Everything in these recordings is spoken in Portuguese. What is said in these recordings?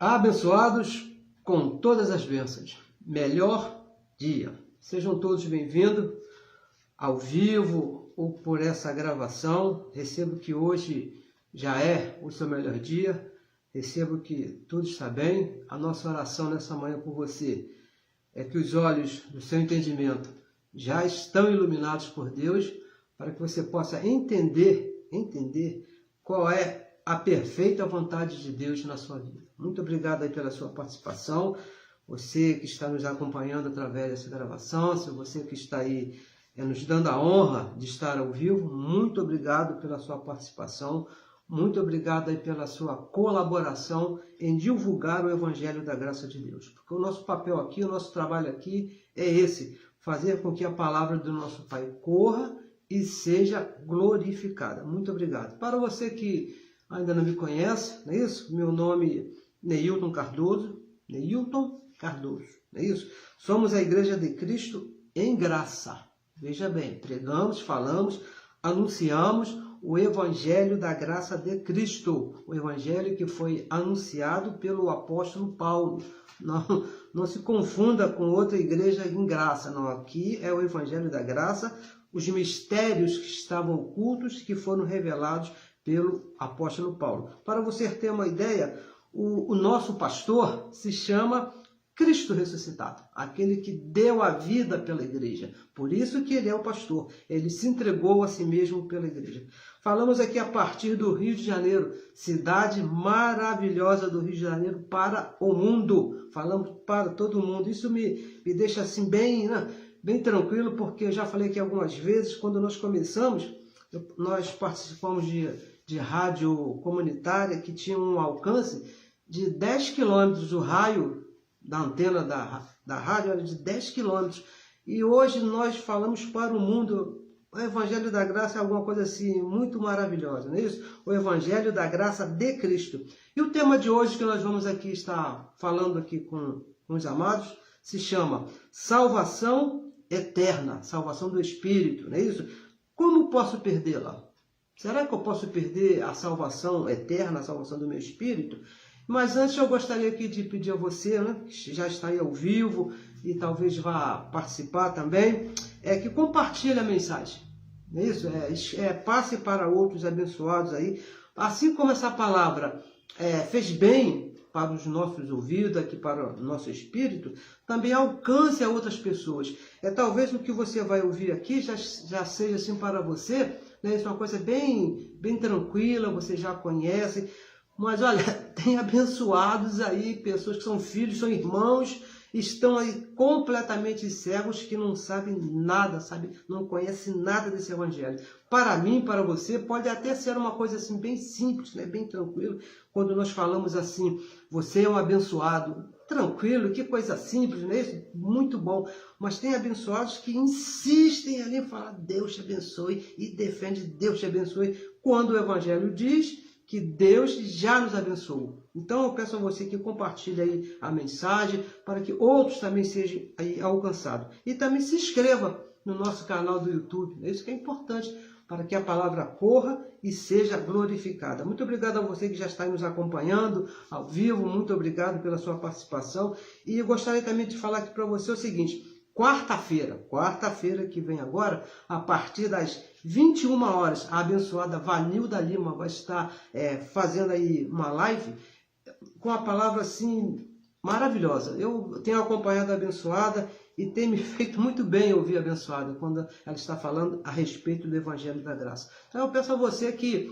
Abençoados com todas as bênçãos. Melhor dia. Sejam todos bem-vindos ao vivo ou por essa gravação. Recebo que hoje já é o seu melhor dia. Recebo que tudo está bem. A nossa oração nessa manhã por você é que os olhos do seu entendimento já estão iluminados por Deus, para que você possa entender qual é a perfeita vontade de Deus na sua vida. Muito obrigado aí pela sua participação, você que está nos acompanhando através dessa gravação, se você que está aí nos dando a honra de estar ao vivo, muito obrigado pela sua participação, muito obrigado aí pela sua colaboração em divulgar o Evangelho da Graça de Deus. Porque o nosso papel aqui, o nosso trabalho aqui é esse, fazer com que a palavra do nosso Pai corra e seja glorificada. Muito obrigado. Para você que ainda não me conhece, não é isso? Meu nome é Neilton Cardoso, não é isso? Somos a Igreja de Cristo em Graça. Veja bem, pregamos, falamos, anunciamos o Evangelho da Graça de Cristo, o Evangelho que foi anunciado pelo apóstolo Paulo. Não se confunda com outra igreja em graça, não. Aqui é o Evangelho da Graça, os mistérios que estavam ocultos, que foram revelados pelo apóstolo Paulo. Para você ter uma ideia, o nosso pastor se chama Cristo ressuscitado, aquele que deu a vida pela igreja. Por isso que ele é o pastor, ele se entregou a si mesmo pela igreja. Falamos aqui a partir do Rio de Janeiro, cidade maravilhosa do Rio de Janeiro para o mundo. Falamos para todo mundo. Isso me deixa assim bem tranquilo, porque eu já falei aqui algumas vezes, quando nós começamos, nós participamos de rádio comunitária que tinha um alcance de 10 quilômetros, o raio da antena da rádio era de 10 quilômetros. E hoje nós falamos para o mundo. O Evangelho da Graça é alguma coisa assim muito maravilhosa, não é isso? O Evangelho da Graça de Cristo. E o tema de hoje que nós vamos aqui estar falando aqui com os amados se chama Salvação Eterna, Salvação do Espírito, não é isso? Como posso perdê-la? Será que eu posso perder a salvação eterna, a salvação do meu espírito? Mas antes eu gostaria aqui de pedir a você, que já está aí ao vivo e talvez vá participar também, que compartilhe a mensagem. Não é isso? Passe para outros abençoados aí. Assim como essa palavra fez bem para os nossos ouvidos, aqui para o nosso espírito, também alcance a outras pessoas. Talvez o que você vai ouvir aqui já seja assim para você, né? Isso é uma coisa bem tranquila, você já conhece. Mas olha, tem abençoados aí, pessoas que são filhos, são irmãos, estão aí completamente cegos, que não sabem nada, não conhecem nada desse Evangelho. Para mim, para você, pode até ser uma coisa assim bem simples, né? Bem tranquilo, quando nós falamos assim, você é um abençoado. Tranquilo, que coisa simples, não é isso? Muito bom. Mas tem abençoados que insistem ali em falar, Deus te abençoe, e defende, Deus te abençoe, quando o Evangelho diz que Deus já nos abençoou. Então eu peço a você que compartilhe aí a mensagem para que outros também sejam aí alcançados. E também se inscreva no nosso canal do YouTube. Isso que é importante para que a palavra corra e seja glorificada. Muito obrigado a você que já está aí nos acompanhando ao vivo. Muito obrigado pela sua participação. E eu gostaria também de falar aqui para você o seguinte. Quarta-feira que vem agora, a partir das 21 horas, a abençoada Vanilda Lima vai estar fazendo aí uma live com a palavra assim maravilhosa. Eu tenho acompanhado a abençoada e tem me feito muito bem ouvir a abençoada quando ela está falando a respeito do Evangelho da Graça. Então eu peço a você que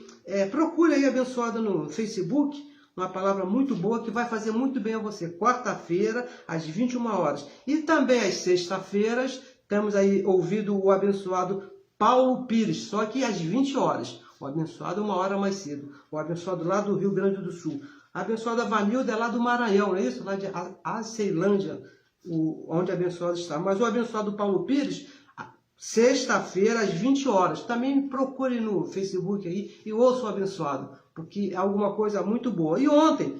procure aí a abençoada no Facebook, uma palavra muito boa que vai fazer muito bem a você. Quarta-feira, às 21 horas. E também às sexta-feiras, temos aí ouvido o abençoado Paulo Pires, só que às 20 horas. O abençoado uma hora mais cedo. O abençoado lá do Rio Grande do Sul. A abençoada Vanilda é lá do Maranhão, não é isso? Lá de Aceilândia, onde a abençoada está. Mas o abençoado Paulo Pires, sexta-feira, às 20 horas. Também procure no Facebook aí e ouça o abençoado, porque é alguma coisa muito boa. E ontem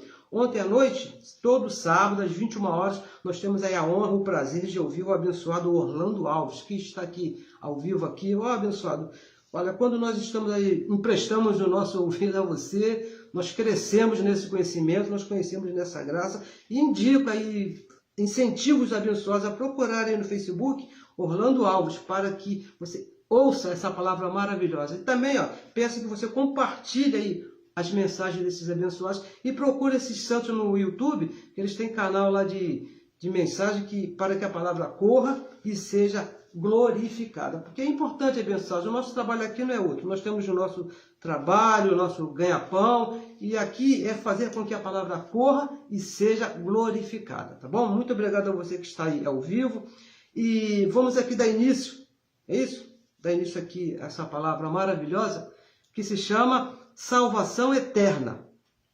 à noite, todo sábado, às 21 horas, nós temos aí a honra, o prazer de ouvir o abençoado Orlando Alves, que está aqui, ao vivo aqui. Ó, abençoado, olha, quando nós estamos aí, emprestamos o nosso ouvido a você, nós crescemos nesse conhecimento, nós conhecemos nessa graça, e indico aí, incentivo os abençoados a procurarem no Facebook Orlando Alves, para que você ouça essa palavra maravilhosa. E também, peço que você compartilhe aí as mensagens desses abençoados e procure esses santos no YouTube, que eles têm canal lá de mensagem para que a palavra corra e seja glorificada. Porque é importante, abençoados, o nosso trabalho aqui não é outro. Nós temos o nosso trabalho, o nosso ganha-pão, e aqui é fazer com que a palavra corra e seja glorificada, tá bom? Muito obrigado a você que está aí ao vivo. E vamos aqui dar início, é isso? Dar início aqui a essa palavra maravilhosa, que se chama salvação eterna.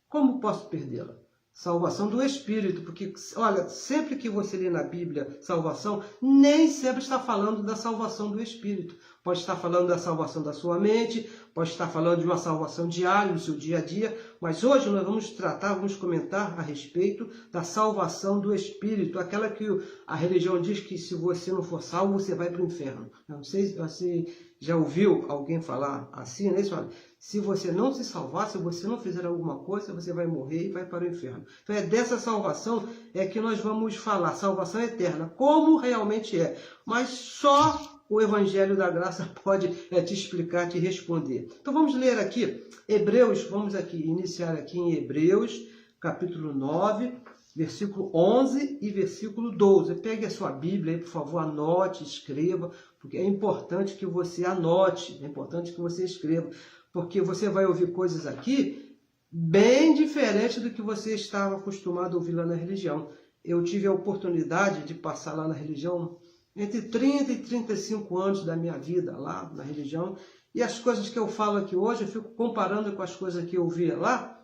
Como posso perdê-la? Salvação do Espírito, porque, olha, sempre que você lê na Bíblia salvação, nem sempre está falando da salvação do Espírito. Pode estar falando da salvação da sua mente, pode estar falando de uma salvação diária, no seu dia a dia, mas hoje nós vamos comentar a respeito da salvação do Espírito, aquela que a religião diz que se você não for salvo, você vai para o inferno. Não sei se você já ouviu alguém falar assim, né? Olha, se você não se salvar, se você não fizer alguma coisa, você vai morrer e vai para o inferno. Então é dessa salvação que nós vamos falar, salvação eterna, como realmente é. Mas só o Evangelho da Graça pode te explicar, te responder. Então vamos ler aqui, Hebreus, vamos aqui iniciar aqui em Hebreus, capítulo 9, versículo 11 e versículo 12. Pegue a sua Bíblia aí, por favor, anote, escreva, porque é importante que você anote, é importante que você escreva, porque você vai ouvir coisas aqui bem diferentes do que você estava acostumado a ouvir lá na religião. Eu tive a oportunidade de passar lá na religião entre 30 e 35 anos da minha vida lá na religião, e as coisas que eu falo aqui hoje, eu fico comparando com as coisas que eu via lá,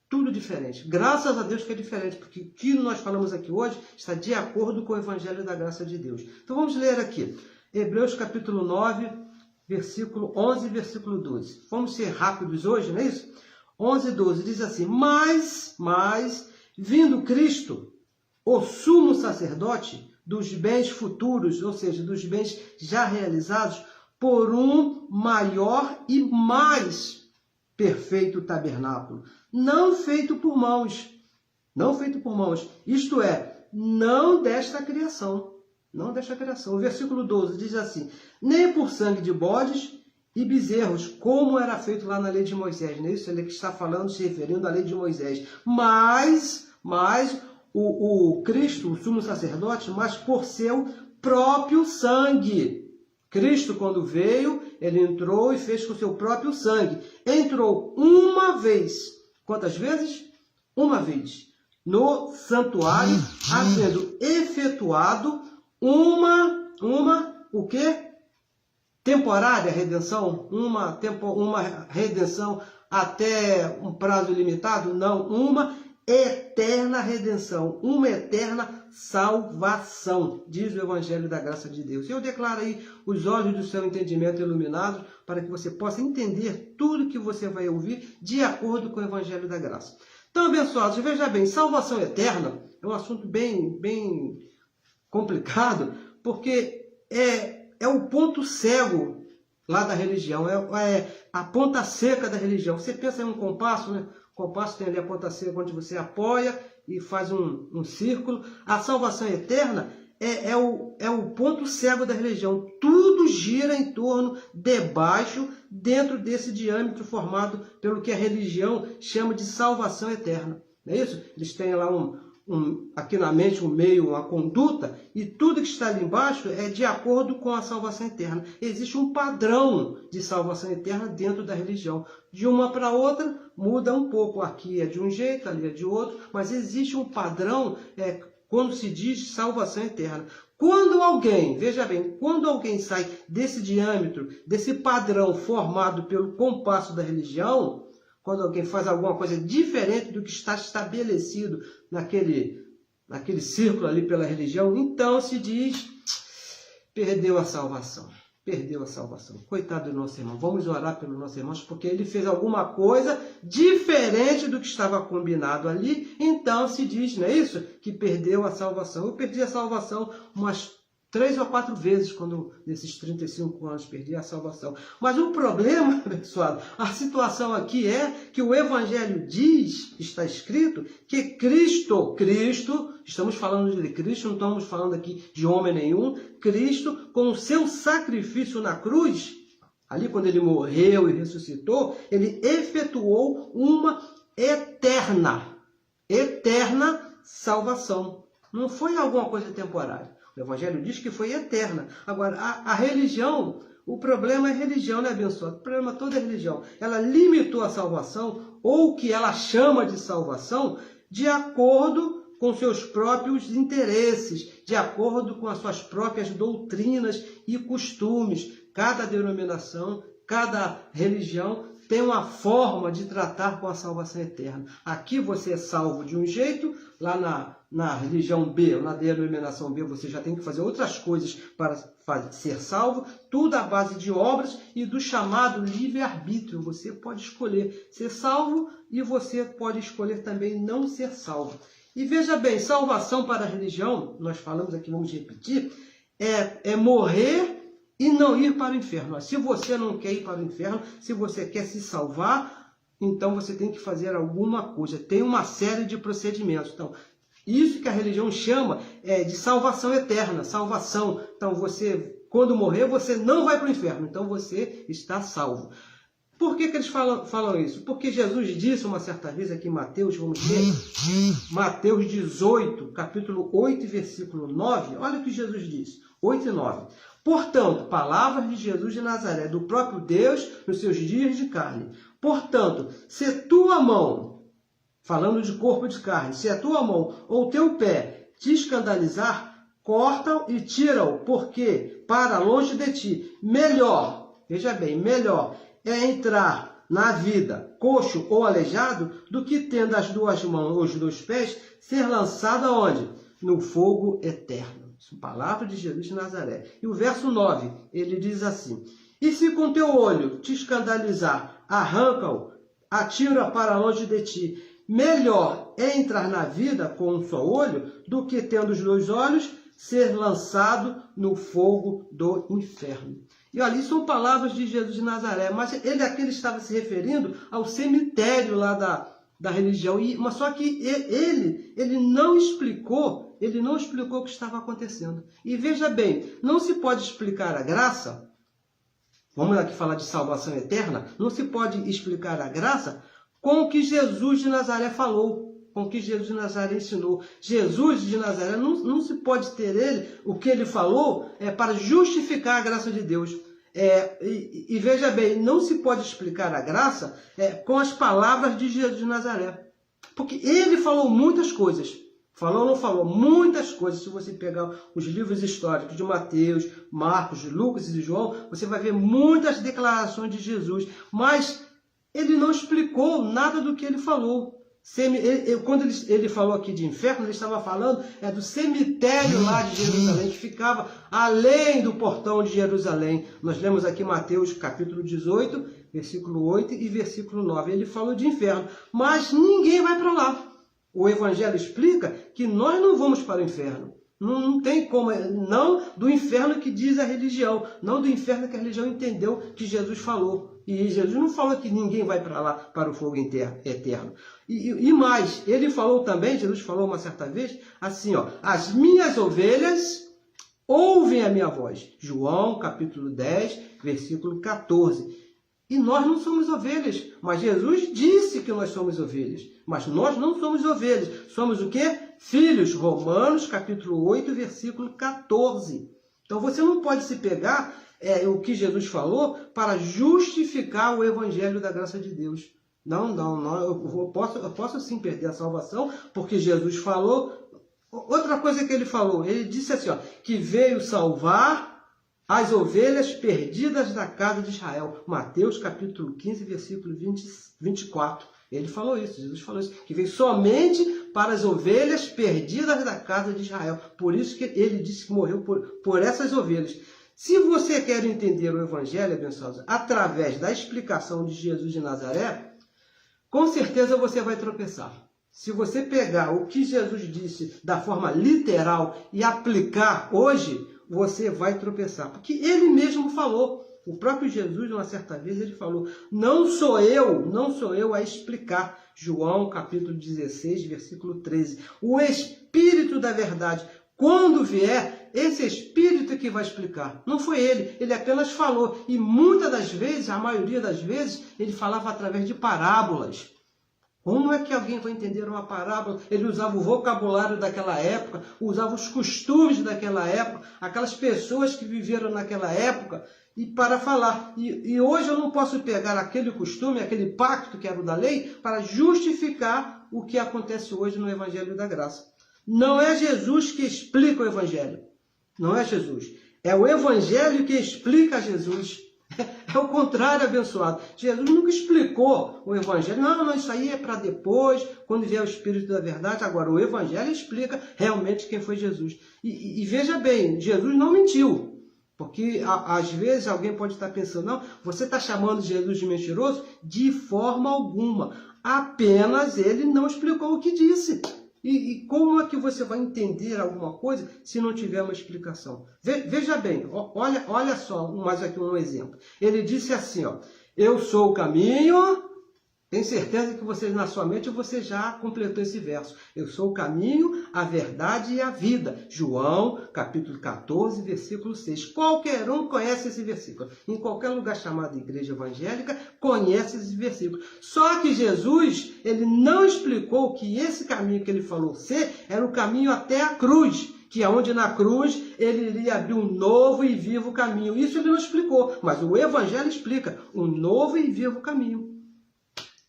tudo diferente. Graças a Deus que é diferente, porque o que nós falamos aqui hoje está de acordo com o Evangelho da Graça de Deus. Então vamos ler aqui, Hebreus capítulo 9, versículo 11 e versículo 12. Vamos ser rápidos hoje, não é isso? 11 e 12 diz assim: Mas, vindo Cristo, o sumo sacerdote dos bens futuros, ou seja, dos bens já realizados, por um maior e mais perfeito tabernáculo, não feito por mãos, isto é, não desta criação. O versículo 12 diz assim: nem por sangue de bodes e bezerros, como era feito lá na lei de Moisés, não é isso? Ele que está falando, se referindo à lei de Moisés, mas o Cristo, o sumo sacerdote, mas por seu próprio sangue. Cristo, quando veio, ele entrou e fez com o seu próprio sangue. Entrou uma vez. Quantas vezes? Uma vez. No santuário, havendo efetuado o quê? Temporária redenção? Uma redenção até um prazo limitado? Não, uma eterna redenção, uma eterna salvação, diz o Evangelho da Graça de Deus. Eu declaro aí os olhos do seu entendimento iluminados para que você possa entender tudo que você vai ouvir de acordo com o Evangelho da Graça. Então, abençoados, veja bem, salvação eterna é um assunto bem complicado, porque é o ponto cego lá da religião, é a ponta seca da religião. Você pensa em um compasso, né? O compasso tem ali a ponta seca onde você apoia e faz um círculo. A salvação eterna é o ponto cego da religião. Tudo gira em torno, dentro desse diâmetro formado pelo que a religião chama de salvação eterna. Não é isso? Eles têm lá aqui na mente um meio, uma conduta, e tudo que está ali embaixo é de acordo com a salvação eterna. Existe um padrão de salvação eterna dentro da religião. De uma para outra muda um pouco. Aqui é de um jeito, ali é de outro, mas existe um padrão quando se diz salvação eterna. Quando alguém, veja bem, quando alguém sai desse diâmetro, desse padrão formado pelo compasso da religião, quando alguém faz alguma coisa diferente do que está estabelecido naquele círculo ali pela religião, então se diz, perdeu a salvação. Perdeu a salvação. Coitado do nosso irmão. Vamos orar pelos nossos irmãos, porque ele fez alguma coisa diferente do que estava combinado ali, então se diz, não é isso? Que perdeu a salvação. Eu perdi a salvação umas 3 ou 4 vezes quando nesses 35 anos perdi a salvação. Mas o problema, pessoal, a situação aqui é que o Evangelho diz, está escrito, que Cristo, estamos falando de Cristo, não estamos falando aqui de homem nenhum, Cristo, com o seu sacrifício na cruz, ali quando ele morreu e ressuscitou, ele efetuou uma eterna salvação. Não foi alguma coisa temporária. O Evangelho diz que foi eterna. Agora, a religião, o problema é religião, né, abençoado? O problema toda é religião. Ela limitou a salvação, ou o que ela chama de salvação, de acordo com seus próprios interesses, de acordo com as suas próprias doutrinas e costumes. Cada denominação, cada religião tem uma forma de tratar com a salvação eterna. Aqui você é salvo de um jeito, lá na religião B, na denominação B, você já tem que fazer outras coisas para ser salvo, tudo à base de obras e do chamado livre-arbítrio. Você pode escolher ser salvo e você pode escolher também não ser salvo. E veja bem, salvação para a religião, nós falamos aqui, vamos repetir, é morrer e não ir para o inferno. Se você não quer ir para o inferno, se você quer se salvar, então você tem que fazer alguma coisa. Tem uma série de procedimentos. Então, isso que a religião chama de salvação eterna, salvação. Então, você, quando morrer, você não vai para o inferno. Então, você está salvo. Por que eles falam isso? Porque Jesus disse uma certa vez aqui em Mateus, vamos ver, Mateus 18, capítulo 8, versículo 9. Olha o que Jesus disse, 8 e 9. Portanto, palavras de Jesus de Nazaré, do próprio Deus nos seus dias de carne. Portanto, se tua mão, falando de corpo de carne, se a tua mão ou teu pé te escandalizar, corta-o e tira-o, porque para longe de ti, melhor, veja bem, melhor é entrar na vida coxo ou aleijado do que tendo as duas mãos ou os dois pés ser lançado aonde? No fogo eterno. Palavra de Jesus de Nazaré. E o verso 9, ele diz assim: e se com teu olho te escandalizar, arranca-o, atira para longe de ti. Melhor é entrar na vida com um só olho do que tendo os dois olhos ser lançado no fogo do inferno. E olha, isso são palavras de Jesus de Nazaré, mas aqui ele estava se referindo ao cemitério lá da religião, mas só que ele não explicou o que estava acontecendo. E veja bem, não se pode explicar a graça, vamos aqui falar de salvação eterna, não se pode explicar a graça com o que Jesus de Nazaré falou, com o que Jesus de Nazaré ensinou. Jesus de Nazaré, não se pode ter o que ele falou para justificar a graça de Deus. E veja bem, não se pode explicar a graça com as palavras de Jesus de Nazaré. Porque ele falou muitas coisas. Falou ou não falou? Muitas coisas. Se você pegar os livros históricos de Mateus, Marcos, Lucas e João, você vai ver muitas declarações de Jesus. Mas ele não explicou nada do que ele falou. Quando ele falou aqui de inferno, ele estava falando do cemitério lá de Jerusalém, que ficava além do portão de Jerusalém. Nós lemos aqui Mateus capítulo 18, versículo 8 e versículo 9. Ele falou de inferno, mas ninguém vai para lá. O Evangelho explica que nós não vamos para o inferno. Não tem como, não do inferno que diz a religião, não do inferno que a religião entendeu que Jesus falou. E Jesus não falou que ninguém vai para lá, para o fogo eterno. E mais, ele falou também, Jesus falou uma certa vez, assim, as minhas ovelhas ouvem a minha voz. João, capítulo 10, versículo 14. E nós não somos ovelhas, mas Jesus disse que nós somos ovelhas. Mas nós não somos ovelhas. Somos o quê? Filhos. Romanos, capítulo 8, versículo 14. Então você não pode se pegar o que Jesus falou para justificar o evangelho da graça de Deus. Não. Eu posso sim perder a salvação, porque Jesus falou. Outra coisa que ele falou, ele disse assim, que veio salvar as ovelhas perdidas da casa de Israel. Mateus capítulo 15, versículo 24. Ele falou isso, Jesus falou isso, que veio somente para as ovelhas perdidas da casa de Israel. Por isso que ele disse que morreu por essas ovelhas. Se você quer entender o Evangelho, abençoado, através da explicação de Jesus de Nazaré, com certeza você vai tropeçar. Se você pegar o que Jesus disse da forma literal e aplicar hoje, você vai tropeçar. Porque ele mesmo falou, o próprio Jesus, uma certa vez, ele falou, não sou eu a explicar. João, capítulo 16, versículo 13. O Espírito da verdade, quando vier, esse Espírito que vai explicar. Não foi ele apenas falou. E muitas das vezes, a maioria das vezes, ele falava através de parábolas. Como é que alguém vai entender uma parábola? Ele usava o vocabulário daquela época, usava os costumes daquela época, aquelas pessoas que viveram naquela época, e para falar. E hoje eu não posso pegar aquele costume, aquele pacto que era o da lei, para justificar o que acontece hoje no Evangelho da Graça. Não é Jesus que explica o Evangelho. Não é Jesus. É o Evangelho que explica Jesus. É o contrário, abençoado. Jesus nunca explicou o Evangelho. Não, isso aí é para depois, quando vier o Espírito da verdade. Agora, o Evangelho explica realmente quem foi Jesus. E veja bem, Jesus não mentiu. Porque, às vezes, alguém pode estar pensando, não, você está chamando Jesus de mentiroso? De forma alguma. Apenas ele não explicou o que disse. E como é que você vai entender alguma coisa se não tiver uma explicação? Veja bem, olha só, mais aqui um exemplo. Ele disse assim, ó, eu sou o caminho, tenho certeza que você, na sua mente, você já completou esse verso. Eu sou o caminho, a verdade e a vida. João, capítulo 14, versículo 6. Qualquer um conhece esse versículo. Em qualquer lugar chamado igreja evangélica, conhece esse versículo. Só que Jesus, ele não explicou que esse caminho que ele falou ser era o caminho até a cruz. Que é onde na cruz ele iria abrir um novo e vivo caminho. Isso ele não explicou, mas o Evangelho explica um novo e vivo caminho.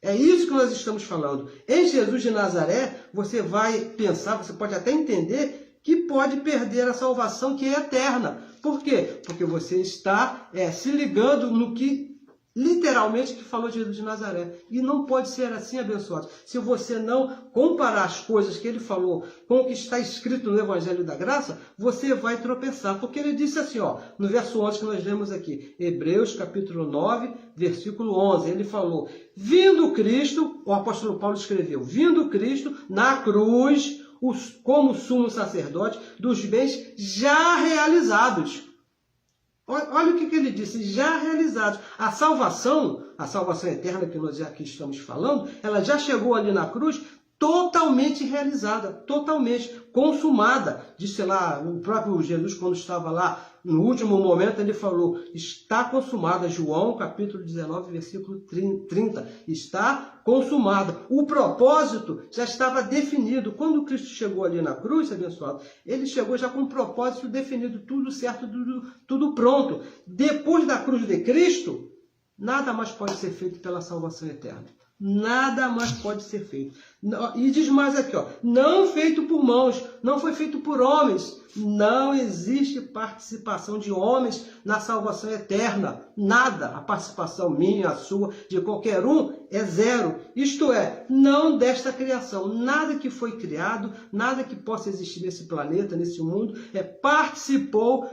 É isso que nós estamos falando. Em Jesus de Nazaré, você vai pensar, você pode até entender que pode perder a salvação que é eterna. Por quê? Porque você está se ligando no que literalmente que falou Jesus de Nazaré. E não pode ser assim, abençoado. Se você não comparar as coisas que ele falou com o que está escrito no Evangelho da Graça, você vai tropeçar. Porque ele disse assim, ó, no verso 11 que nós lemos aqui, Hebreus capítulo 9, versículo 11, ele falou, vindo Cristo, o apóstolo Paulo escreveu, vindo Cristo na cruz, como sumo sacerdote dos bens já realizados. Olha o que ele disse, já realizados. A salvação eterna que nós aqui estamos falando, ela já chegou ali na cruz totalmente realizada, totalmente consumada. Disse lá, o próprio Jesus, quando estava lá, no último momento, ele falou, está consumada. João, capítulo 19, versículo 30. Está consumada. O propósito já estava definido. Quando Cristo chegou ali na cruz, abençoado, ele chegou já com um propósito definido, tudo certo, tudo pronto. Depois da cruz de Cristo, nada mais pode ser feito pela salvação eterna. Nada mais pode ser feito. E diz mais aqui, ó, não feito por mãos, não foi feito por homens. Não existe participação de homens na salvação eterna. Nada. A participação minha, a sua, de qualquer um, é zero. Isto é, não desta criação. Nada que foi criado, nada que possa existir nesse planeta, nesse mundo, participou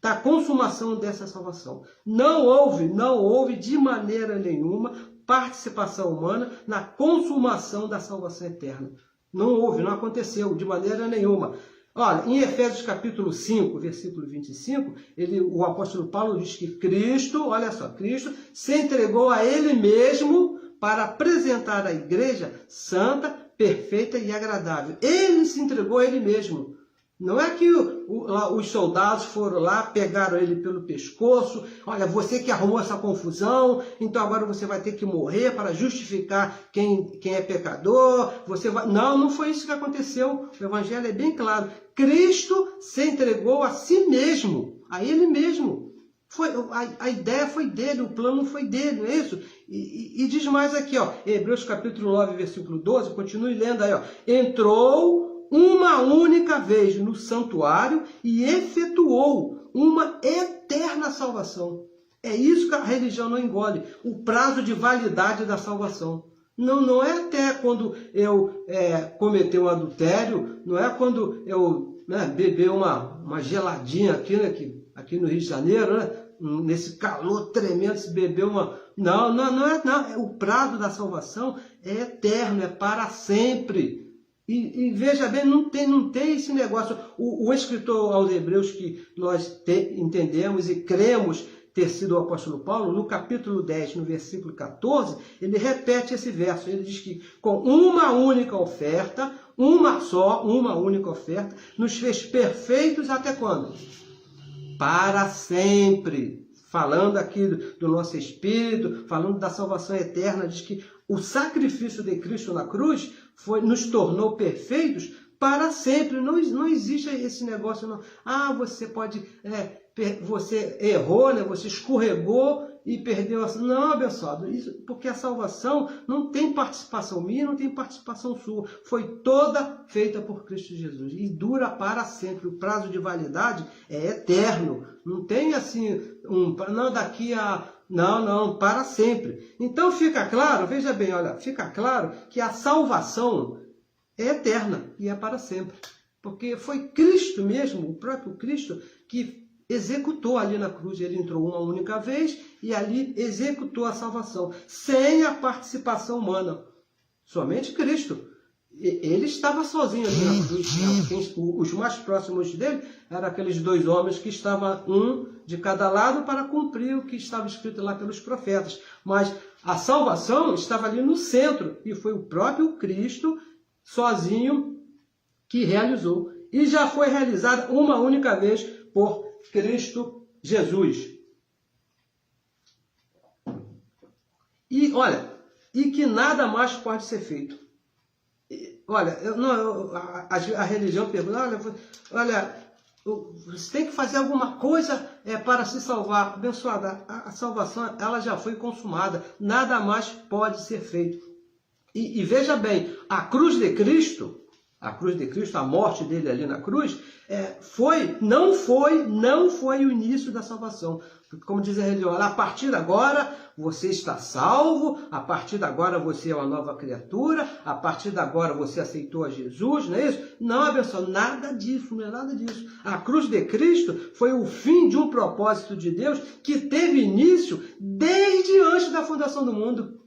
da consumação dessa salvação. Não houve de maneira nenhuma participação humana na consumação da salvação eterna. Não houve, não aconteceu de maneira nenhuma. Olha, em Efésios capítulo 5, versículo 25, o apóstolo Paulo diz que Cristo, olha só, Cristo se entregou a ele mesmo para apresentar a igreja santa, perfeita e agradável. Ele se entregou a ele mesmo. Não é que os soldados foram lá, pegaram ele pelo pescoço, olha, você que arrumou essa confusão, então agora você vai ter que morrer para justificar quem é pecador. Não foi isso que aconteceu. O Evangelho é bem claro. Cristo se entregou a si mesmo, a ele mesmo. A ideia foi dele, o plano foi dele, não é isso? E diz mais aqui, ó, Hebreus capítulo 9, versículo 12, continue lendo aí, ó, entrou uma única vez no santuário e efetuou uma eterna salvação. É isso que a religião não engole, o prazo de validade da salvação. Não é até quando eu cometer um adultério, não é quando eu beber uma geladinha aqui, né, aqui no Rio de Janeiro, né, nesse calor tremendo, se beber uma... Não. O prazo da salvação é eterno, é para sempre. E veja bem, não tem esse negócio. O escritor aos Hebreus, que nós entendemos e cremos ter sido o apóstolo Paulo, no capítulo 10, no versículo 14, ele repete esse verso. Ele diz que com uma única oferta, uma única oferta, nos fez perfeitos até quando? Para sempre. Falando aqui do nosso espírito, falando da salvação eterna, diz que o sacrifício de Cristo na cruz nos tornou perfeitos para sempre. Não existe esse negócio, não. Ah, você pode, você errou, né? Você escorregou e perdeu a... Não, abençoado, isso, porque a salvação não tem participação minha, não tem participação sua. Foi toda feita por Cristo Jesus e dura para sempre. O prazo de validade é eterno. Não tem assim, não daqui a... Não, para sempre. Então fica claro, veja bem, olha, fica claro que a salvação é eterna e é para sempre. Porque foi Cristo mesmo, o próprio Cristo, que executou ali na cruz. Ele entrou uma única vez e ali executou a salvação, sem a participação humana. Somente Cristo. Ele estava sozinho ali na cruz. Os mais próximos dele eram aqueles 2 homens que estavam um de cada lado para cumprir o que estava escrito lá pelos profetas. Mas a salvação estava ali no centro e foi o próprio Cristo sozinho que realizou. E já foi realizada uma única vez por Cristo Jesus. E olha, e que nada mais pode ser feito. Olha, a religião pergunta, olha, você tem que fazer alguma coisa para se salvar. Abençoada, a salvação ela já foi consumada, nada mais pode ser feito. E veja bem, a cruz de Cristo, a morte dele ali na cruz, não foi o início da salvação. Como diz a religião, a partir de agora você está salvo, a partir de agora você é uma nova criatura, a partir de agora você aceitou a Jesus, não é isso? Não, abençoado, nada disso, não é nada disso. A cruz de Cristo foi o fim de um propósito de Deus que teve início desde antes da fundação do mundo.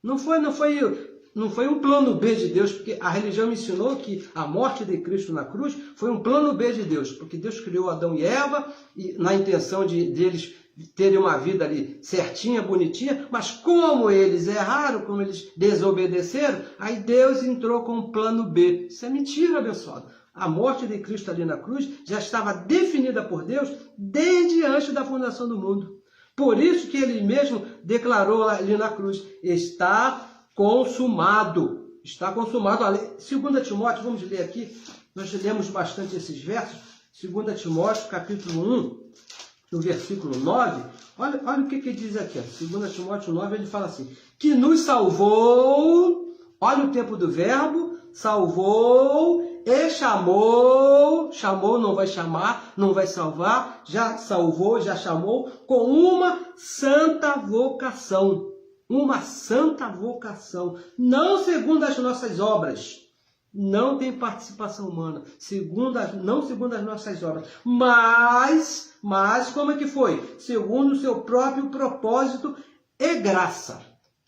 Não foi um plano B de Deus, porque a religião me ensinou que a morte de Cristo na cruz foi um plano B de Deus, porque Deus criou Adão e Eva na intenção deles terem uma vida ali certinha, bonitinha, mas como eles erraram, como eles desobedeceram, aí Deus entrou com um plano B. Isso é mentira, abençoado. A morte de Cristo ali na cruz já estava definida por Deus desde antes da fundação do mundo. Por isso que ele mesmo declarou ali na cruz, está consumado. Está consumado. 2 Timóteo, vamos ler aqui. Nós lemos bastante esses versos. 2 Timóteo, capítulo 1, no versículo 9. Olha o que diz aqui. 2 Timóteo 9, ele fala assim, que nos salvou, olha o tempo do verbo, salvou e chamou, não vai chamar, não vai salvar, já salvou, já chamou, com uma santa vocação. Uma santa vocação, não segundo as nossas obras, não tem participação humana, não segundo as nossas obras, mas como é que foi? Segundo o seu próprio propósito e graça.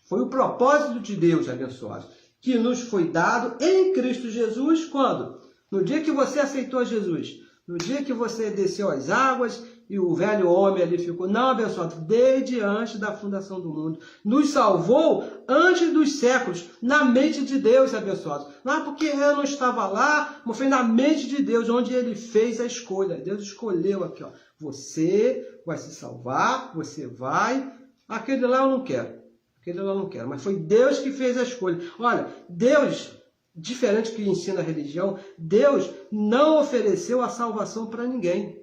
Foi o propósito de Deus, abençoado, que nos foi dado em Cristo Jesus, quando? No dia que você aceitou Jesus, no dia que você desceu às águas, e o velho homem ali ficou, não, abençoado, desde antes da fundação do mundo. Nos salvou antes dos séculos, na mente de Deus, abençoado. Não é porque eu não estava lá, mas foi na mente de Deus, onde ele fez a escolha. Deus escolheu aqui, ó. Você vai se salvar, você vai. Aquele lá eu não quero. Mas foi Deus que fez a escolha. Olha, Deus, diferente do que ensina a religião, Deus não ofereceu a salvação para ninguém.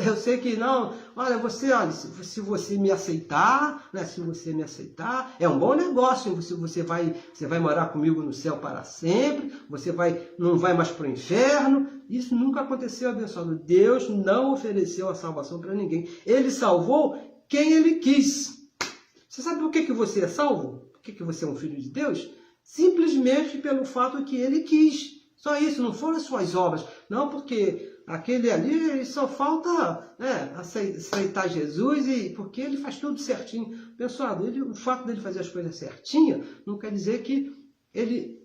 Eu sei que não, se você me aceitar, né, se você me aceitar, é um bom negócio, você vai morar comigo no céu para sempre, não vai mais para o inferno. Isso nunca aconteceu, abençoado. Deus não ofereceu a salvação para ninguém. Ele salvou quem ele quis. Você sabe por que você é salvo? Por que você é um filho de Deus? Simplesmente pelo fato que ele quis. Só isso, não foram as suas obras. Não, porque aquele ali só falta aceitar Jesus, porque ele faz tudo certinho. Pessoal, o fato dele fazer as coisas certinhas não quer dizer que ele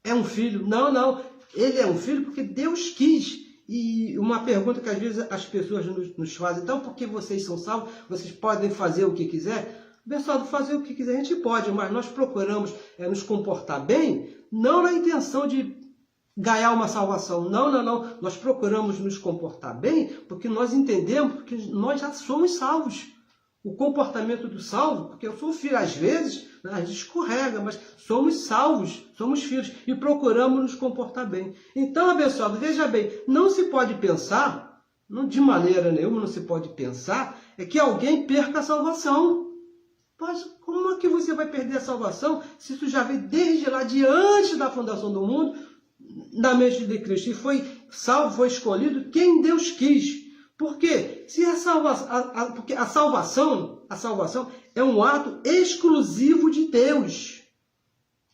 é um filho. Não, não. Ele é um filho porque Deus quis. E uma pergunta que às vezes as pessoas nos fazem, então, porque vocês são salvos, vocês podem fazer o que quiser? Pessoal, fazer o que quiser a gente pode, mas nós procuramos nos comportar bem, não na intenção de ganhar uma salvação. Não, não, não. Nós procuramos nos comportar bem porque nós entendemos que nós já somos salvos. O comportamento do salvo, porque eu sou filho, às vezes, a gente escorrega, mas somos salvos, somos filhos e procuramos nos comportar bem. Então, abençoado, veja bem, não se pode pensar, de maneira nenhuma não se pode pensar, que alguém perca a salvação. Mas como é que você vai perder a salvação se isso já veio desde lá, de antes da fundação do mundo, na mente de Cristo? E foi salvo, foi escolhido quem Deus quis. Por quê? Se porque a salvação é um ato exclusivo de Deus.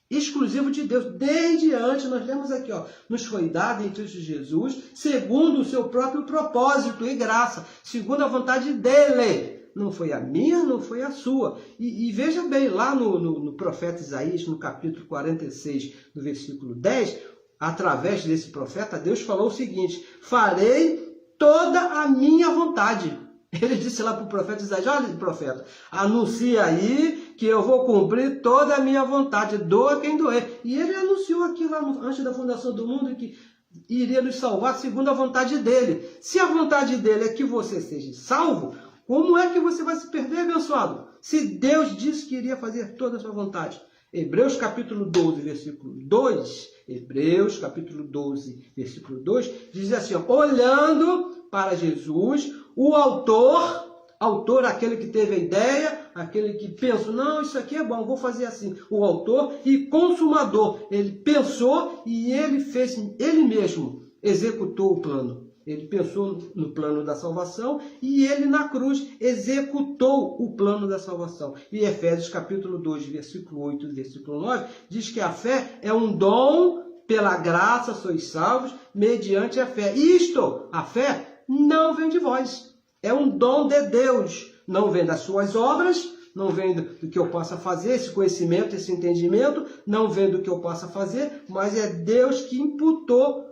Exclusivo de Deus. Desde antes, nós lemos aqui, nos foi dado em Cristo Jesus, segundo o seu próprio propósito e graça, segundo a vontade dele. Não foi a minha, não foi a sua. E veja bem, lá no profeta Isaías, no capítulo 46, no versículo 10, através desse profeta, Deus falou o seguinte: farei toda a minha vontade. Ele disse lá para o profeta Isaías: olha, profeta, anuncia aí que eu vou cumprir toda a minha vontade, doa quem doer. E ele anunciou aqui lá antes da fundação do mundo que iria nos salvar segundo a vontade dele. Se a vontade dele é que você seja salvo, como é que você vai se perder, abençoado? Se Deus disse que iria fazer toda a sua vontade. Hebreus capítulo 12, versículo 2, Hebreus capítulo 12, versículo 2, diz assim, olhando para Jesus, o autor, aquele que teve a ideia, aquele que pensou, não, isso aqui é bom, vou fazer assim. O autor e consumador, ele pensou e ele fez, ele mesmo executou o plano. Ele pensou no plano da salvação e ele na cruz executou o plano da salvação. E Efésios capítulo 2, versículo 8 e versículo 9, diz que a fé é um dom, pela graça sois salvos, mediante a fé. Isto, a fé, não vem de vós. É um dom de Deus. Não vem das suas obras, não vem do que eu possa fazer, esse conhecimento, esse entendimento, não vem do que eu possa fazer, mas é Deus que imputou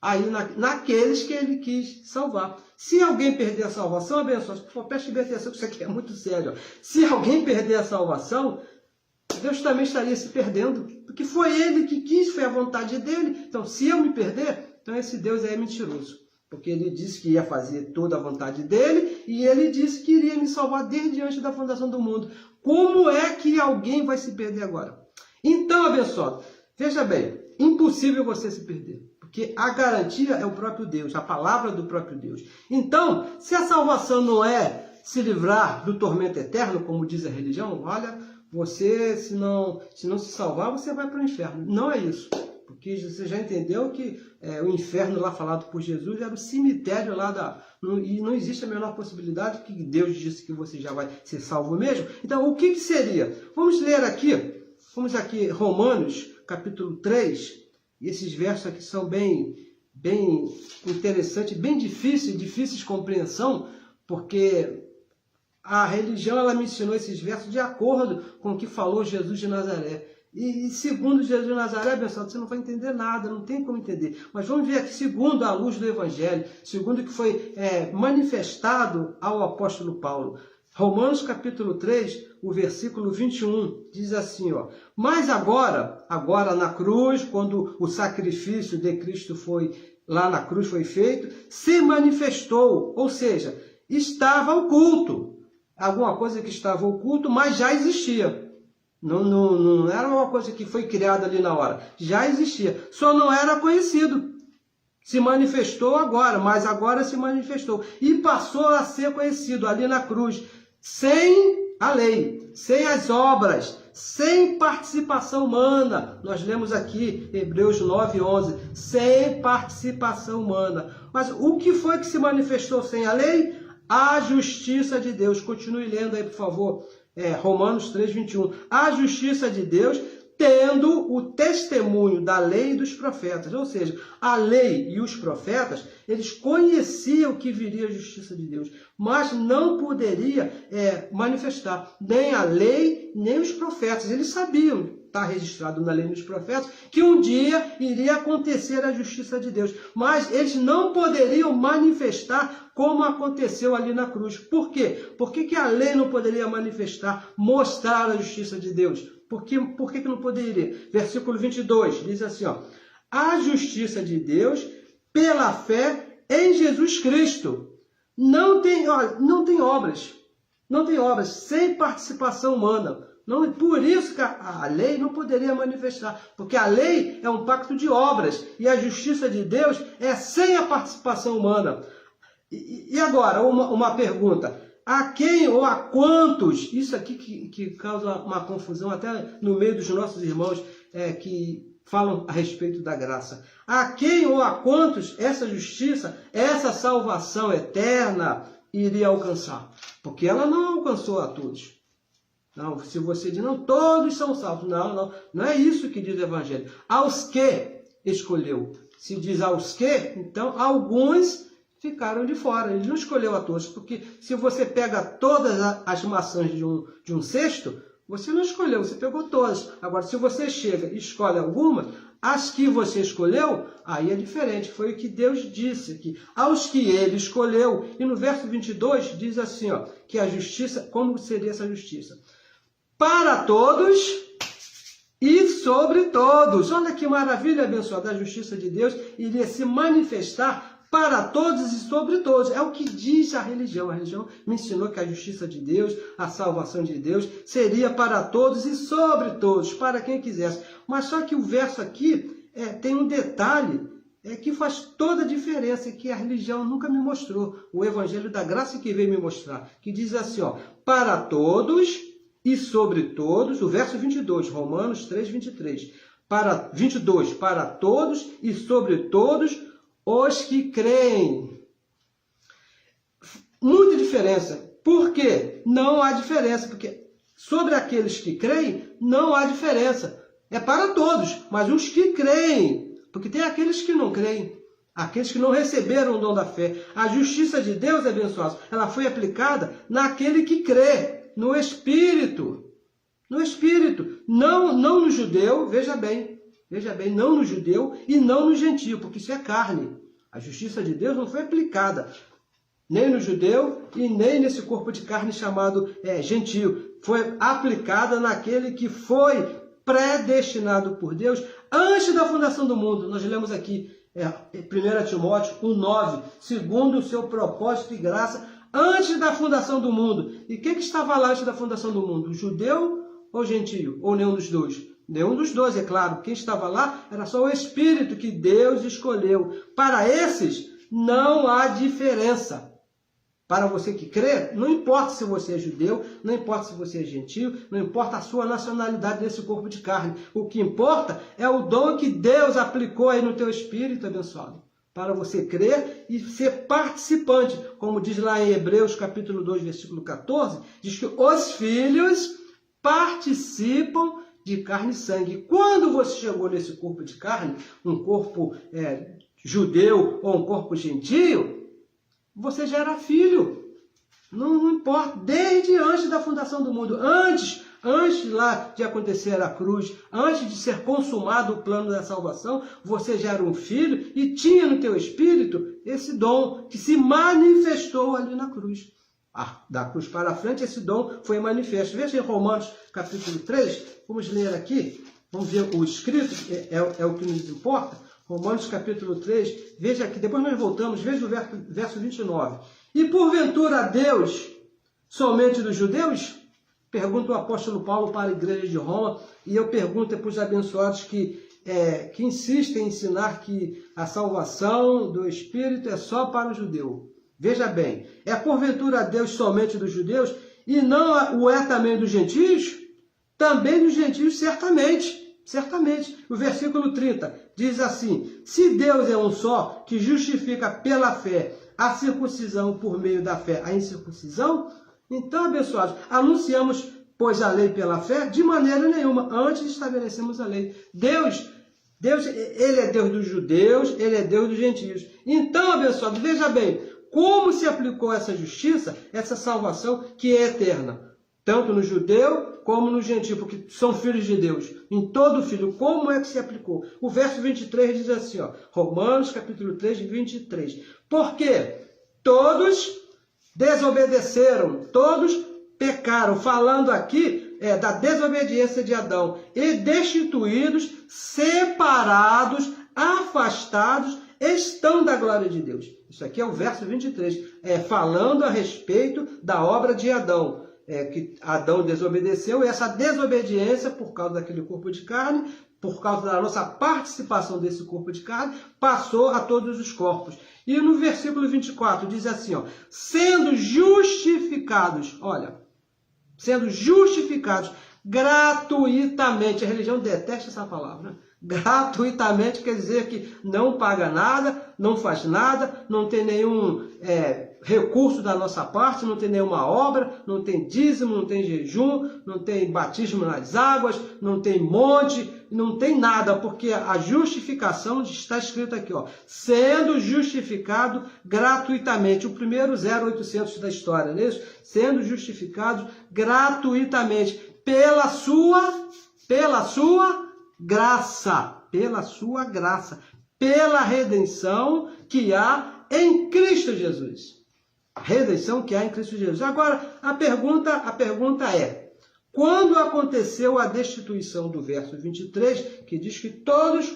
aí naqueles que ele quis salvar. Se alguém perder a salvação, abençoado, preste bem atenção, que isso aqui é muito sério. Se alguém perder a salvação, Deus também estaria se perdendo, porque foi ele que quis, foi a vontade dele. Então, se eu me perder, então esse Deus é mentiroso, porque ele disse que ia fazer toda a vontade dele e ele disse que iria me salvar desde antes da fundação do mundo. Como é que alguém vai se perder agora? Então, abençoado, veja bem, impossível você se perder. Porque a garantia é o próprio Deus, a palavra do próprio Deus. Então, se a salvação não é se livrar do tormento eterno, como diz a religião, olha, você, se não se salvar, você vai para o inferno. Não é isso. Porque você já entendeu que o inferno lá falado por Jesus era o cemitério lá e não existe a menor possibilidade que Deus disse que você já vai ser salvo mesmo. Então, o que seria? Vamos ler aqui, Romanos, capítulo 3. E esses versos aqui são bem interessantes, bem difíceis de compreensão, porque a religião ela me ensinou esses versos de acordo com o que falou Jesus de Nazaré. E segundo Jesus de Nazaré, pessoal, você não vai entender nada, não tem como entender. Mas vamos ver aqui, segundo a luz do Evangelho, segundo o que foi manifestado ao apóstolo Paulo. Romanos capítulo 3, o versículo 21, diz assim, mas agora na cruz, quando o sacrifício de Cristo lá na cruz foi feito, se manifestou, ou seja, estava oculto. Alguma coisa que estava oculto, mas já existia. Não era uma coisa que foi criada ali na hora, já existia, só não era conhecido. Se manifestou agora, mas agora se manifestou. E passou a ser conhecido ali na cruz, sem a lei, sem as obras, sem participação humana. Nós lemos aqui, Hebreus 9:11, sem participação humana. Mas o que foi que se manifestou sem a lei? A justiça de Deus. Continue lendo aí, por favor, Romanos 3:21. A justiça de Deus, tendo o testemunho da lei e dos profetas. Ou seja, a lei e os profetas, eles conheciam que viria a justiça de Deus, mas não poderia manifestar nem a lei, nem os profetas. Eles sabiam está registrado na lei e nos profetas, que um dia iria acontecer a justiça de Deus. Mas eles não poderiam manifestar como aconteceu ali na cruz. Por quê? Por que a lei não poderia manifestar, mostrar a justiça de Deus? Por que não poderia? Versículo 22 diz assim, ó, a justiça de Deus pela fé em Jesus Cristo. Não tem obras. Não tem obras, sem participação humana. Não, por isso que a lei não poderia manifestar, porque a lei é um pacto de obras e a justiça de Deus é sem a participação humana. E agora, uma pergunta, a quem ou a quantos, isso aqui que causa uma confusão até no meio dos nossos irmãos que falam a respeito da graça, a quem ou a quantos essa justiça, essa salvação eterna iria alcançar? Porque ela não alcançou a todos. Não, se você diz, não, todos são salvos. Não é isso que diz o Evangelho. Aos que escolheu. Se diz aos que, então alguns ficaram de fora. Ele não escolheu a todos, porque se você pega todas as maçãs de um cesto, você não escolheu, você pegou todas. Agora, se você chega e escolhe algumas, as que você escolheu, aí é diferente. Foi o que Deus disse aqui. Aos que ele escolheu. E no verso 22 diz assim, ó, que a justiça, como seria essa justiça? Para todos e sobre todos. Olha que maravilha abençoada. A justiça de Deus iria se manifestar para todos e sobre todos. É o que diz a religião. A religião me ensinou que a justiça de Deus, a salvação de Deus, seria para todos e sobre todos, para quem quisesse. Mas só que o verso aqui tem um detalhe que faz toda a diferença, que a religião nunca me mostrou. O Evangelho da Graça que veio me mostrar, que diz assim, ó, para todos e sobre todos, o verso 22, Romanos 3, 23. 22, para todos e sobre todos os que creem. Muita diferença. Por quê? Não há diferença, porque sobre aqueles que creem, não há diferença. É para todos, mas os que creem, porque tem aqueles que não creem, aqueles que não receberam o dom da fé. A justiça de Deus, abençoados, ela foi aplicada naquele que crê, no Espírito. No Espírito. Não no judeu, veja bem, não no judeu e não no gentio, porque isso é carne. A justiça de Deus não foi aplicada nem no judeu e nem nesse corpo de carne chamado gentio. Foi aplicada naquele que foi predestinado por Deus antes da fundação do mundo. Nós lemos aqui 1 Timóteo 1,9, segundo o seu propósito e graça, antes da fundação do mundo. E quem que estava lá antes da fundação do mundo? O judeu ou gentio? Ou nenhum dos dois? Nenhum dos dois, é claro. Quem estava lá era só o Espírito que Deus escolheu. Para esses, não há diferença. Para você que crê, não importa se você é judeu, não importa se você é gentio, não importa a sua nacionalidade nesse corpo de carne. O que importa é o dom que Deus aplicou aí no teu espírito, abençoado. Para você crer e ser participante. Como diz lá em Hebreus capítulo 2, versículo 14, diz que os filhos participam de carne e sangue. Quando você chegou nesse corpo de carne, um corpo judeu ou um corpo gentio, você já era filho. Não importa, desde antes da fundação do mundo, antes lá de acontecer a cruz, antes de ser consumado o plano da salvação, você já era um filho e tinha no teu espírito esse dom que se manifestou ali na cruz. Da cruz para frente, esse dom foi manifesto. Veja em Romanos capítulo 3, vamos ler aqui, vamos ver o escrito, é o que nos importa. Romanos capítulo 3, veja aqui, depois nós voltamos, veja o verso 29. E porventura Deus somente dos judeus? Pergunta o apóstolo Paulo para a igreja de Roma, e eu pergunto para os abençoados que insistem em ensinar que a salvação do Espírito é só para o judeu. Veja bem, é porventura Deus somente dos judeus e não o é também dos gentios? Também dos gentios, certamente. Certamente. O versículo 30 diz assim, se Deus é um só, que justifica pela fé a circuncisão por meio da fé, a incircuncisão, então, abençoados, anunciamos, pois, a lei pela fé? De maneira nenhuma, antes estabelecemos a lei. Deus, ele é Deus dos judeus, ele é Deus dos gentios. Então, abençoados, veja bem, como se aplicou essa justiça, essa salvação que é eterna? tanto no judeu como no gentio, porque são filhos de Deus. Em todo filho, como é que se aplicou? O verso 23 diz assim, ó, Romanos capítulo 3, 23. Porque todos desobedeceram, todos pecaram, falando aqui da desobediência de Adão, e destituídos, separados, afastados, estão da glória de Deus. Isso aqui é o verso 23, falando a respeito da obra de Adão, que Adão desobedeceu, e essa desobediência, por causa daquele corpo de carne, por causa da nossa participação desse corpo de carne, passou a todos os corpos. E no versículo 24 diz assim, ó, sendo justificados, olha, sendo justificados gratuitamente. A religião detesta essa palavra, né? Gratuitamente quer dizer que não paga nada, não faz nada, não tem nenhum recurso da nossa parte, não tem nenhuma obra, não tem dízimo, não tem jejum, não tem batismo nas águas, não tem monte, não tem nada, porque a justificação está escrito aqui, ó, sendo justificado gratuitamente, o primeiro 0800 da história, não é isso? Sendo justificados gratuitamente pela sua graça, pela redenção que há em Cristo Jesus. Redenção que há em Cristo Jesus. Agora, a pergunta é, quando aconteceu a destituição do verso 23, que diz que todos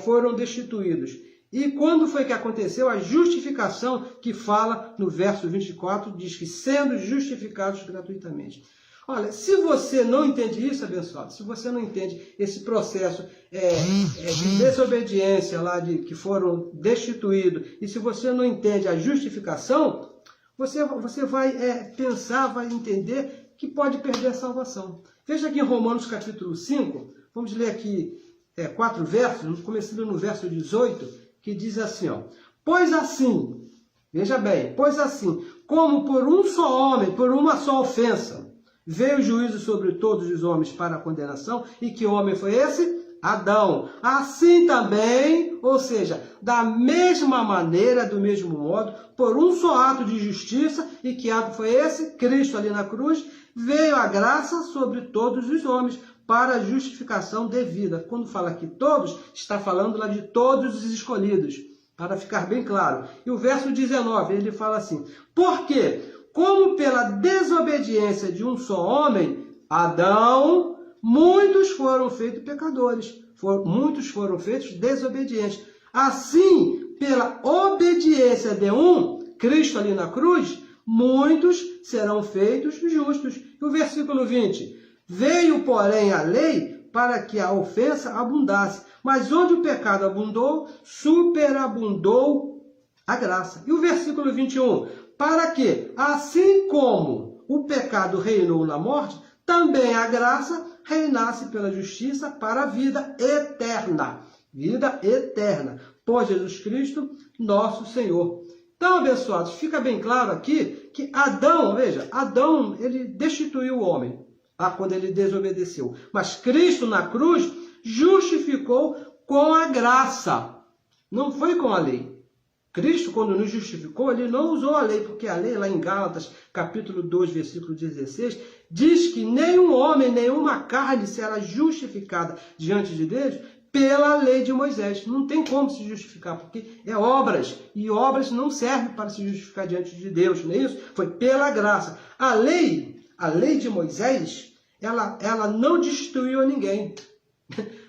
foram destituídos, e quando foi que aconteceu a justificação que fala no verso 24, diz que sendo justificados gratuitamente. Olha, se você não entende isso, abençoado, se você não entende esse processo de desobediência lá, que foram destituídos, e se você não entende a justificação, você vai pensar, vai entender que pode perder a salvação. Veja aqui em Romanos capítulo 5, vamos ler aqui 4 versos, começando no verso 18, que diz assim, ó, pois assim, veja bem, pois assim, como por um só homem, por uma só ofensa, veio o juízo sobre todos os homens para a condenação, e que homem foi esse? Adão. Assim também, ou seja, da mesma maneira, do mesmo modo, por um só ato de justiça, e que ato foi esse? Cristo ali na cruz, veio a graça sobre todos os homens, para a justificação devida. Quando fala aqui todos, está falando lá de todos os escolhidos, para ficar bem claro. E o verso 19, ele fala assim, porque, como pela desobediência de um só homem, Adão, muitos foram feitos pecadores, muitos foram feitos desobedientes. Assim, pela obediência de um, Cristo ali na cruz, muitos serão feitos justos. E o versículo 20, veio, porém, a lei para que a ofensa abundasse, mas onde o pecado abundou, superabundou a graça. E o versículo 21, para que, assim como o pecado reinou na morte, também a graça reinasse pela justiça para a vida eterna. Vida eterna. Por Jesus Cristo, nosso Senhor. Então, abençoados, fica bem claro aqui que Adão, veja, Adão, ele destituiu o homem quando ele desobedeceu. Mas Cristo na cruz justificou com a graça. Não foi com a lei. Cristo, quando nos justificou, ele não usou a lei, porque a lei, lá em Gálatas, capítulo 2, versículo 16, diz que nenhum homem, nenhuma carne será justificada diante de Deus pela lei de Moisés. Não tem como se justificar, porque é obras, e obras não servem para se justificar diante de Deus, não é isso? Foi pela graça. A lei de Moisés, ela não destituiu a ninguém.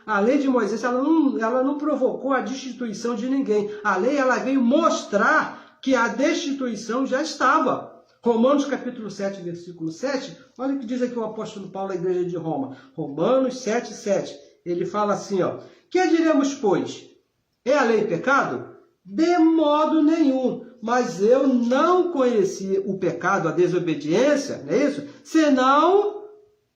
A lei de Moisés, ela não provocou a destituição de ninguém. A lei, ela veio mostrar que a destituição já estava. Romanos capítulo 7, versículo 7, olha o que diz aqui o apóstolo Paulo à igreja de Roma. Romanos 7, 7. Ele fala assim, ó, que diremos, pois? É a lei pecado? De modo nenhum. Mas eu não conheci o pecado, a desobediência, não é isso? Senão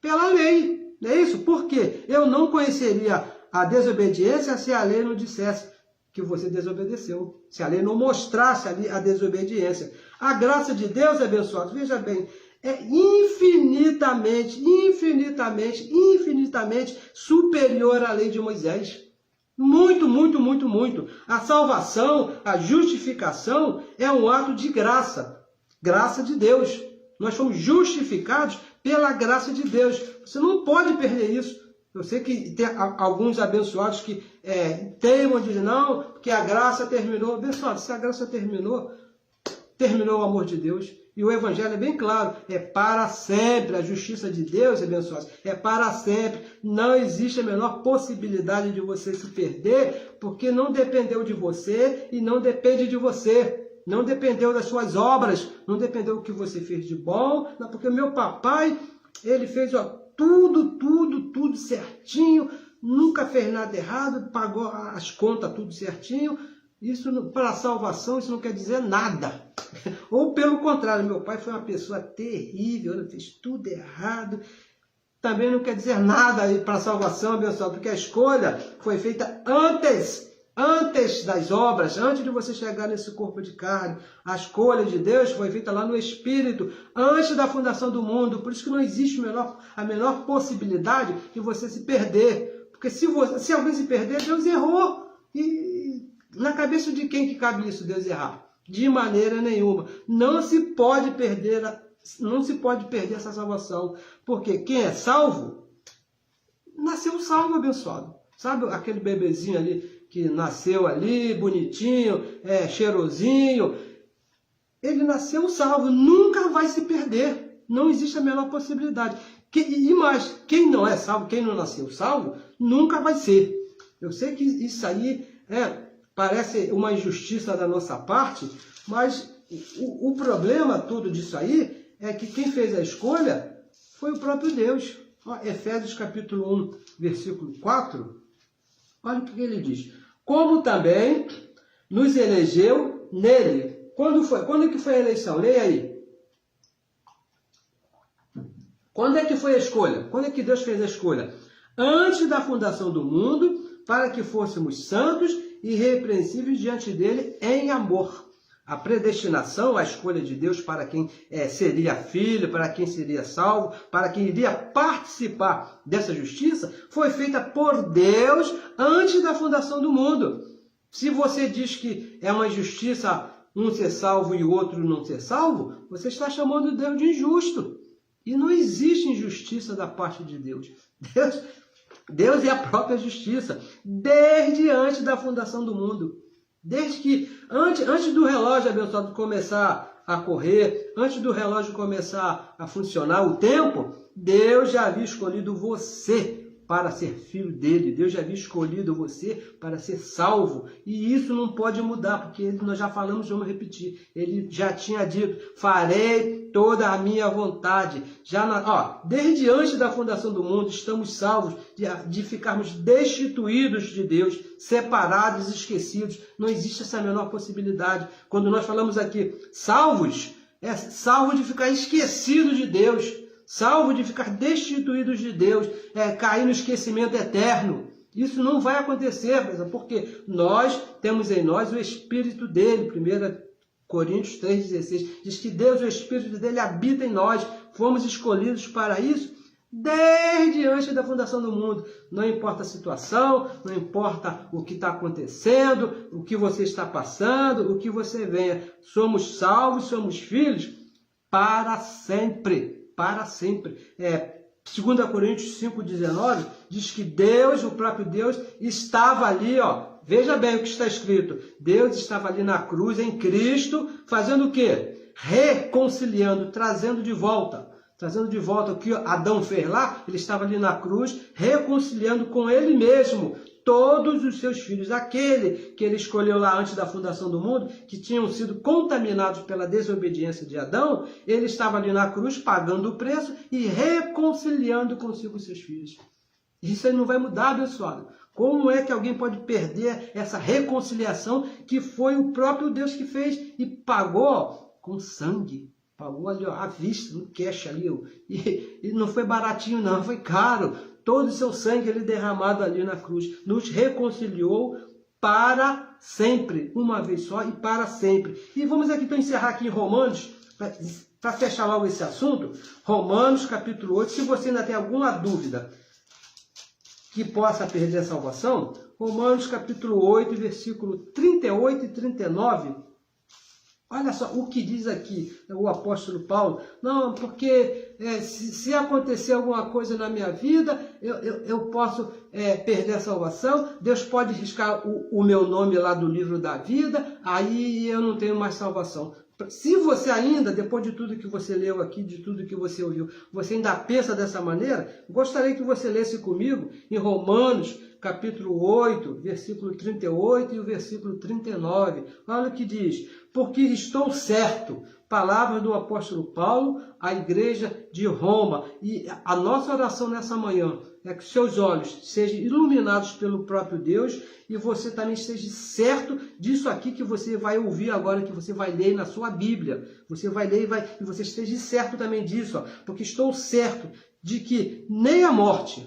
pela lei. Não é isso? Por quê? Eu não conheceria a desobediência se a lei não dissesse que você desobedeceu. Se a lei não mostrasse ali a desobediência. A graça de Deus, abençoado, veja bem, é infinitamente superior à lei de Moisés. Muito, muito, muito, muito. A salvação, a justificação é um ato de graça. Graça de Deus. Nós somos justificados pela graça de Deus. Você não pode perder isso. Eu sei que tem alguns abençoados que teimam, dizem, não, porque a graça terminou. Abençoado, se a graça terminou o amor de Deus. E o Evangelho é bem claro, é para sempre. A justiça de Deus, abençoados, é para sempre. Não existe a menor possibilidade de você se perder, porque não dependeu de você e não depende de você. Não dependeu das suas obras, não dependeu do que você fez de bom, não, porque o meu papai, ele fez tudo certinho, nunca fez nada errado, pagou as contas tudo certinho. Isso para a salvação, isso não quer dizer nada. Ou pelo contrário, meu pai foi uma pessoa terrível, ele fez tudo errado. Também não quer dizer nada para a salvação, abençoado, porque a escolha foi feita antes das obras, antes de você chegar nesse corpo de carne. A escolha de Deus foi feita lá no Espírito, antes da fundação do mundo. Por isso que não existe a menor possibilidade de você se perder. Porque se alguém se perder, Deus errou. E na cabeça de quem que cabe isso, Deus errar? De maneira nenhuma. Não se pode perder essa salvação. Porque quem é salvo, nasceu salvo, abençoado. Sabe aquele bebezinho ali que nasceu ali, bonitinho, cheirosinho? Ele nasceu salvo, nunca vai se perder. Não existe a menor possibilidade. E mais, quem não é salvo, quem não nasceu salvo, nunca vai ser. Eu sei que isso aí parece uma injustiça da nossa parte, mas o problema todo disso aí é que quem fez a escolha foi o próprio Deus. Ó, Efésios capítulo 1, versículo 4, olha o que ele diz. Como também nos elegeu nele. Quando é que foi a eleição? Leia aí. Quando é que foi a escolha? Quando é que Deus fez a escolha? Antes da fundação do mundo, para que fôssemos santos e irrepreensíveis diante dele em amor. A predestinação, a escolha de Deus para quem seria filho, para quem seria salvo, para quem iria participar dessa justiça, foi feita por Deus antes da fundação do mundo. Se você diz que é uma injustiça um ser salvo e o outro não ser salvo, você está chamando Deus de injusto. E não existe injustiça da parte de Deus. Deus é a própria justiça, desde antes da fundação do mundo. Desde que, antes do relógio, abençoado, começar a correr, antes do relógio começar a funcionar, o tempo, Deus já havia escolhido você para ser filho dele. Deus já havia escolhido você para ser salvo. E isso não pode mudar, porque nós já falamos, vamos repetir. Ele já tinha dito, farei toda a minha vontade. Desde antes da fundação do mundo, estamos salvos de ficarmos destituídos de Deus, separados, esquecidos. Não existe essa menor possibilidade. Quando nós falamos aqui salvos, é salvo de ficar esquecido de Deus, salvo de ficar destituídos de Deus, cair no esquecimento eterno. Isso não vai acontecer, porque nós temos em nós o Espírito dele. 1 Coríntios 3,16 diz que Deus, o Espírito dele, habita em nós. Fomos escolhidos para isso desde antes da fundação do mundo. Não importa a situação, não importa o que está acontecendo, o que você está passando, o que você venha. Somos salvos, somos filhos para sempre. Para sempre. 2 Coríntios 5,19 diz que Deus, o próprio Deus, estava ali, veja bem o que está escrito. Deus estava ali na cruz, em Cristo, fazendo o quê? Reconciliando, trazendo de volta o que Adão fez lá. Ele estava ali na cruz, reconciliando com ele mesmo todos os seus filhos, aquele que ele escolheu lá antes da fundação do mundo, que tinham sido contaminados pela desobediência de Adão. Ele estava ali na cruz, pagando o preço e reconciliando consigo os seus filhos. Isso aí não vai mudar, abençoado. Como é que alguém pode perder essa reconciliação que foi o próprio Deus que fez e pagou com sangue? Pagou ali à vista, no cash ali. E não foi baratinho não, foi caro. Todo o seu sangue ele derramado ali na cruz. Nos reconciliou para sempre. Uma vez só e para sempre. E vamos aqui então encerrar aqui em Romanos, para fechar logo esse assunto. Romanos capítulo 8. Se você ainda tem alguma dúvida que possa perder a salvação, Romanos capítulo 8, versículo 38 e 39. Olha só o que diz aqui o apóstolo Paulo. Não, porque se acontecer alguma coisa na minha vida, eu posso perder a salvação. Deus pode riscar o meu nome lá do livro da vida, aí eu não tenho mais salvação. Se você ainda, depois de tudo que você leu aqui, de tudo que você ouviu, você ainda pensa dessa maneira, gostaria que você lesse comigo em Romanos, capítulo 8, versículo 38 e o versículo 39. Olha o que diz: porque estou certo, palavra do apóstolo Paulo à igreja de Roma. E a nossa oração nessa manhã é que seus olhos sejam iluminados pelo próprio Deus e você também esteja certo disso aqui que você vai ouvir agora, que você vai ler na sua Bíblia. Você vai ler e você esteja certo também disso, porque estou certo de que nem a morte,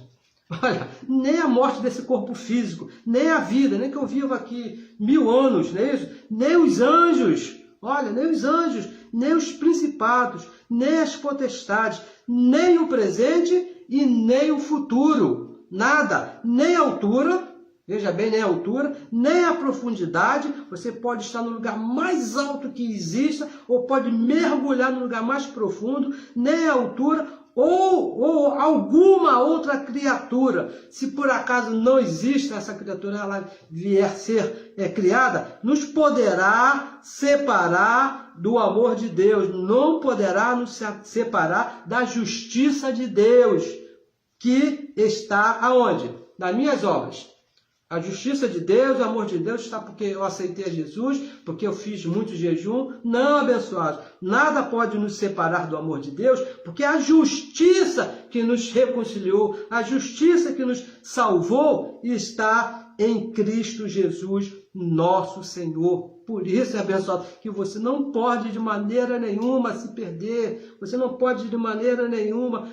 olha, nem a morte desse corpo físico, nem a vida, nem que eu viva aqui 1000 anos, não é isso? Nem os anjos, olha, nem os anjos, nem os principados, nem as potestades, nem o presente e nem o futuro, nada, nem a altura, veja bem, nem a altura, nem a profundidade. Você pode estar no lugar mais alto que exista, ou pode mergulhar no lugar mais profundo, nem a altura, ou alguma outra criatura, se por acaso não existe essa criatura, ela vier a ser criada, nos poderá separar do amor de Deus, não poderá nos separar da justiça de Deus, que está aonde? Nas minhas obras. A justiça de Deus, o amor de Deus está porque eu aceitei a Jesus, porque eu fiz muito jejum. Não, abençoados, nada pode nos separar do amor de Deus, porque a justiça que nos reconciliou, a justiça que nos salvou está em Cristo Jesus, nosso Senhor. Por isso, abençoado, que você não pode de maneira nenhuma se perder, você não pode de maneira nenhuma,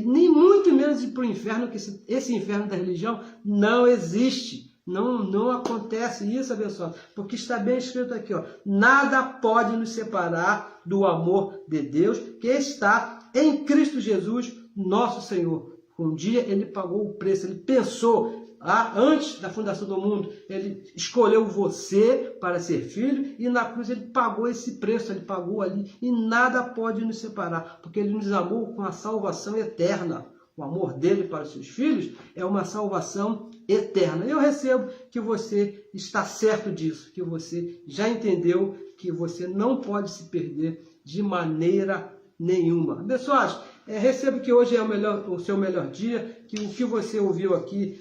nem muito menos ir para o inferno, que esse inferno da religião não existe. Não acontece isso, abençoado, porque está bem escrito aqui, ó, nada pode nos separar do amor de Deus, que está em Cristo Jesus, nosso Senhor. Um dia ele pagou o preço, ele pensou, antes da fundação do mundo, ele escolheu você para ser filho, e na cruz ele pagou esse preço, ele pagou ali, e nada pode nos separar, porque ele nos amou com a salvação eterna. O amor dele para os seus filhos é uma salvação eterna. Eu recebo que você está certo disso, que você já entendeu que você não pode se perder de maneira nenhuma. Abençoados, recebo que hoje é o seu melhor dia, que o que você ouviu aqui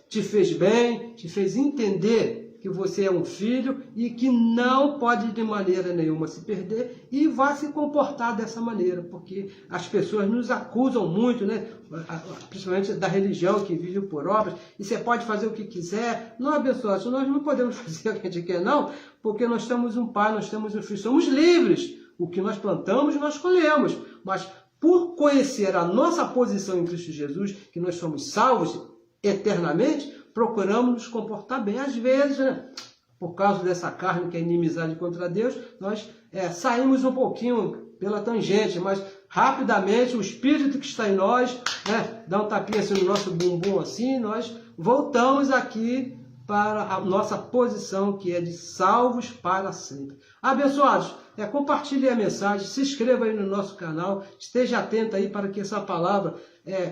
te fez bem, te fez entender que você é um filho e que não pode de maneira nenhuma se perder e vai se comportar dessa maneira, porque as pessoas nos acusam muito, né? Principalmente da religião, que vive por obras, e você pode fazer o que quiser. Não, abençoados, nós não podemos fazer o que a gente quer, não, porque nós temos um Pai, nós temos um Filho, somos livres. O que nós plantamos, nós colhemos, mas por conhecer a nossa posição em Cristo Jesus, que nós somos salvos eternamente, procuramos nos comportar bem. Às vezes, né, por causa dessa carne que é inimizade contra Deus, nós saímos um pouquinho pela tangente, mas rapidamente o Espírito que está em nós, né, dá um tapinha assim no nosso bumbum assim, nós voltamos aqui para a nossa posição, que é de salvos para sempre. Abençoados, compartilhe a mensagem, se inscreva aí no nosso canal, esteja atento aí para que essa palavra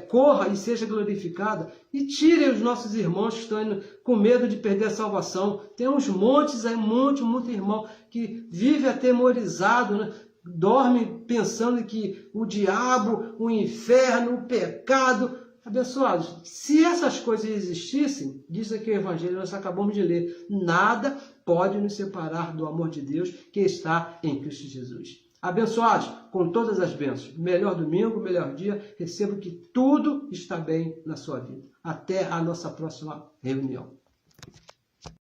corra e seja glorificada, e tire os nossos irmãos que estão indo com medo de perder a salvação. Tem uns montes aí, muito irmão que vive atemorizado, né? Dorme pensando que o diabo, o inferno, o pecado. Abençoados, se essas coisas existissem, diz aqui o Evangelho, nós acabamos de ler, nada pode nos separar do amor de Deus que está em Cristo Jesus. Abençoados, com todas as bênçãos, melhor domingo, melhor dia, recebo que tudo está bem na sua vida. Até a nossa próxima reunião.